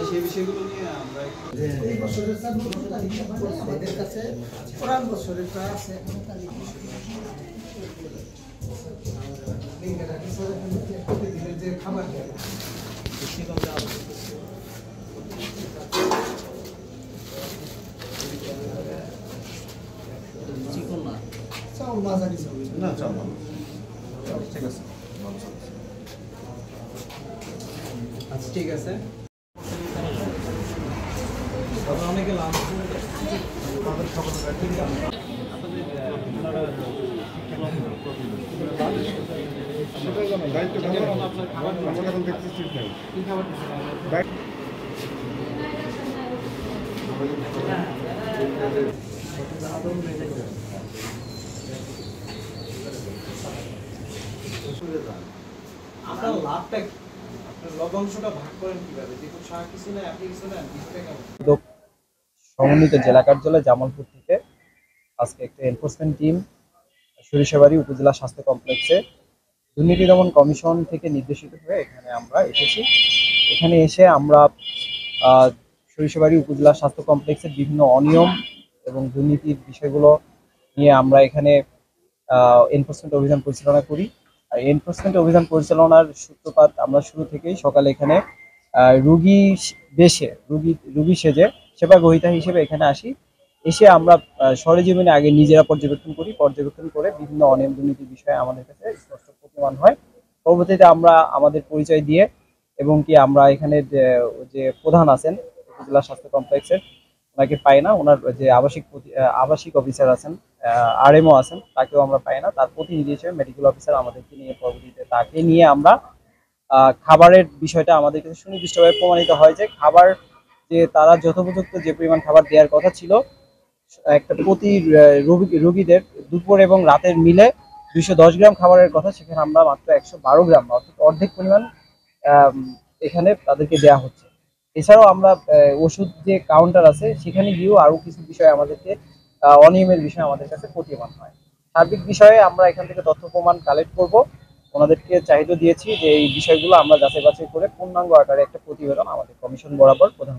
সেই বিষয়গুলো নিয়ে আমরা এই বছরের এদের কাছে পুরান বছরের প্রায় আছে প্রতিদিনের যে খাবার চিকন না চাউল মাঝারি চাউল না চাউল ঠিক আছে আচ্ছা ঠিক আছে অনেকে লাভ আপনার লাভটা লভ্যাংশটা ভাগ করেন কিভাবে? দেখুন কিছু না আপনি কিছু না 20 টাকা সমন্বিত জেলা কার্যালয় জামালপুর থেকে আজকে একটা এনফোর্সমেন্ট টিম সরিষাবাড়ি উপজেলা স্বাস্থ্য কমপ্লেক্সে দুর্নীতি দমন কমিশন থেকে নির্দেশিত হয়ে এখানে আমরা এসেছি। এখানে এসে আমরা সরিষাবাড়ি উপজেলা স্বাস্থ্য কমপ্লেক্সের বিভিন্ন অনিয়ম এবং দুর্নীতির বিষয়গুলো নিয়ে আমরা এখানে এনফোর্সমেন্ট অভিযান পরিচালনা করি। আর এনফোর্সমেন্ট অভিযান পরিচালনার সূত্রপাত আমরা শুরু থেকেই সকালে এখানে রুগী সেজে সেবা গ্রহীতা হিসেবে এখানে আসি। এসে আমরা সরেজমিনে আগে নিজেরা পর্যবেক্ষণ করে বিভিন্ন অনিয়ম দুর্নীতির বিষয়ে আমাদের কাছে স্পষ্ট প্রমাণ হয়। পরবর্তীতে আমরা আমাদের পরিচয় দিয়ে এবং কি আমরা এখানে যে প্রধান আছেন উপজেলা স্বাস্থ্য কমপ্লেক্সের ওনাকে পাই না, ওনার যে আবাসিক অফিসার আছেন আরএমও আছেন তাকেও আমরা পাই না। তার প্রতিনিধি হিসেবে মেডিকেল অফিসার আমাদেরকে নিয়ে পরবর্তীতে তাকে নিয়ে আমরা খাবারের বিষয়টা আমাদের কাছে সুনির্দিষ্টভাবে প্রমাণিত হয় যে খাবার যে তারা যথোপযুক্ত যে পরিমাণ খাবার দেওয়ার কথা ছিল একটা প্রতি রোগীদের দুপুর এবং রাতের মিলে 210 গ্রাম খাবারের কথা, সেখানে আমরা মাত্র 112 গ্রাম অর্থাৎ অর্ধেক পরিমাণ এখানে তাদেরকে দেওয়া হচ্ছে। এছাড়াও আমরা ওষুধ যে কাউন্টার আছে সেখানে গিয়েও আরো কিছু বিষয় আমাদেরকে অনিয়মের বিষয় আমাদের কাছে প্রতীয়মান হয়। সার্বিক বিষয়ে আমরা এখান থেকে তথ্য প্রমাণ কালেক্ট করব, ওনাদেরকে চাহিদা দিয়েছি যে এই বিষয়গুলো আমরা যাচাই বাছাই করে পূর্ণাঙ্গ আকারে একটা প্রতিবেদন আমাদের কমিশন বরাবর প্রধান